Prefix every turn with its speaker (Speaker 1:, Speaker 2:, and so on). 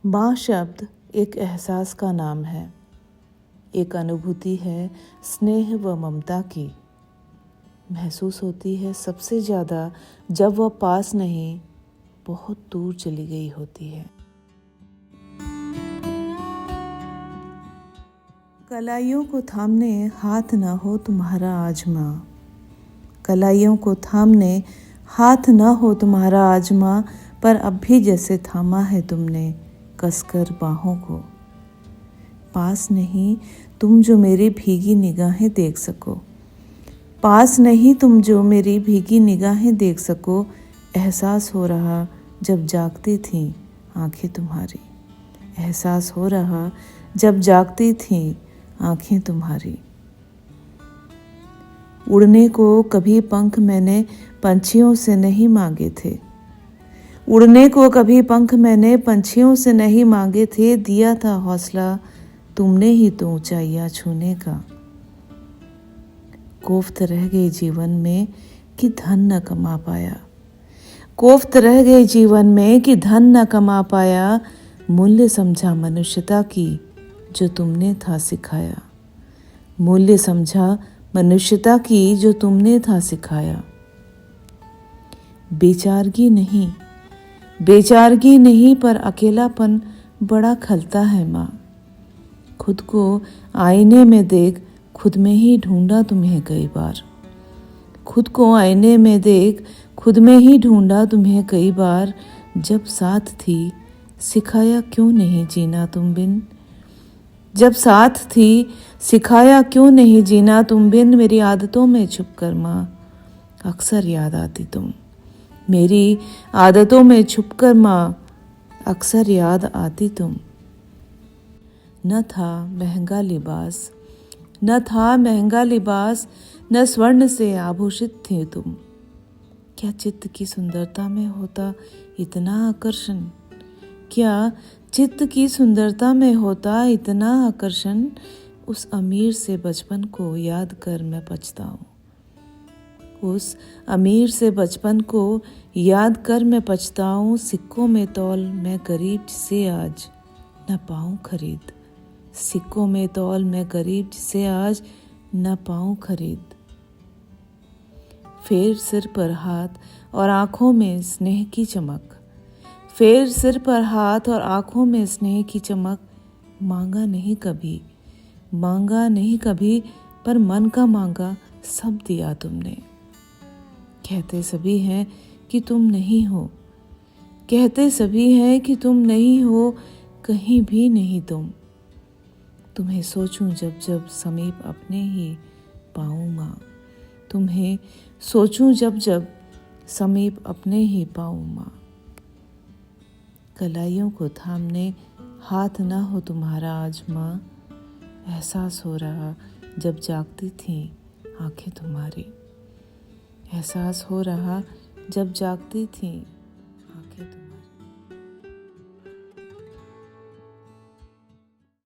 Speaker 1: माँ शब्द एक एहसास का नाम है, एक अनुभूति है स्नेह व ममता की। महसूस होती है सबसे ज़्यादा जब वह पास नहीं, बहुत दूर चली गई होती है। कलाइयों को थामने हाथ ना हो तुम्हारा आजमा, कलाइयों को थामने हाथ ना हो तुम्हारा आजमा, पर अब भी जैसे थामा है तुमने कसकर बाहों को। पास नहीं तुम जो मेरी भीगी निगाहें देख सको, पास नहीं तुम जो मेरी भीगी निगाहें देख सको। एहसास हो रहा जब जागती थी आंखें तुम्हारी, एहसास हो रहा जब जागती थी आंखें तुम्हारी। उड़ने को कभी पंख मैंने पंछियों से नहीं मांगे थे, उड़ने को कभी पंख मैंने पंछियों से नहीं मांगे थे। दिया था हौसला तुमने ही तो ऊंचाइयां छूने का। कोफ्त रह गई जीवन में कि धन न कमा पाया, कोफ्त रह गई जीवन में कि धन न कमा पाया। मूल्य समझा मनुष्यता की जो तुमने था सिखाया, मूल्य समझा मनुष्यता की जो तुमने था सिखाया। बेचारगी नहीं, बेचारगी नहीं, पर अकेलापन बड़ा खलता है माँ। खुद को आईने में देख खुद में ही ढूंढा तुम्हें कई बार, खुद को आईने में देख खुद में ही ढूंढा तुम्हें कई बार। जब साथ थी सिखाया क्यों नहीं जीना तुम बिन, जब साथ थी सिखाया क्यों नहीं जीना तुम बिन। मेरी आदतों में छुपकर माँ अक्सर याद आती तुम, मेरी आदतों में छुपकर माँ अक्सर याद आती तुम। न था महंगा लिबास, न था महंगा लिबास, न स्वर्ण से आभूषित थी तुम। क्या चित्त की सुंदरता में होता इतना आकर्षण, क्या चित्त की सुंदरता में होता इतना आकर्षण। उस अमीर से बचपन को याद कर मैं पछताऊं, उस अमीर से बचपन को याद कर मैं पछताऊं। सिक्कों में तौल मैं गरीब जिसे आज न पाऊं खरीद, सिक्कों में तौल मैं गरीब जिसे आज न पाऊं खरीद। फेर सिर पर हाथ और आंखों में स्नेह की चमक, फेर सिर पर हाथ और आंखों में स्नेह की चमक। मांगा नहीं कभी, मांगा नहीं कभी, पर मन का मांगा सब दिया तुमने। कहते सभी हैं कि तुम नहीं हो, कहते सभी हैं कि तुम नहीं हो, कहीं भी नहीं तुम। तुम्हें सोचूं जब जब समीप अपने ही पाऊं माँ, तुम्हें सोचूं जब जब समीप अपने ही पाऊं माँ। कलाइयों को थामने हाथ ना हो तुम्हारा आज माँ, एहसास हो रहा जब जागती थी आंखें तुम्हारी, एहसास हो रहा जब जागती थी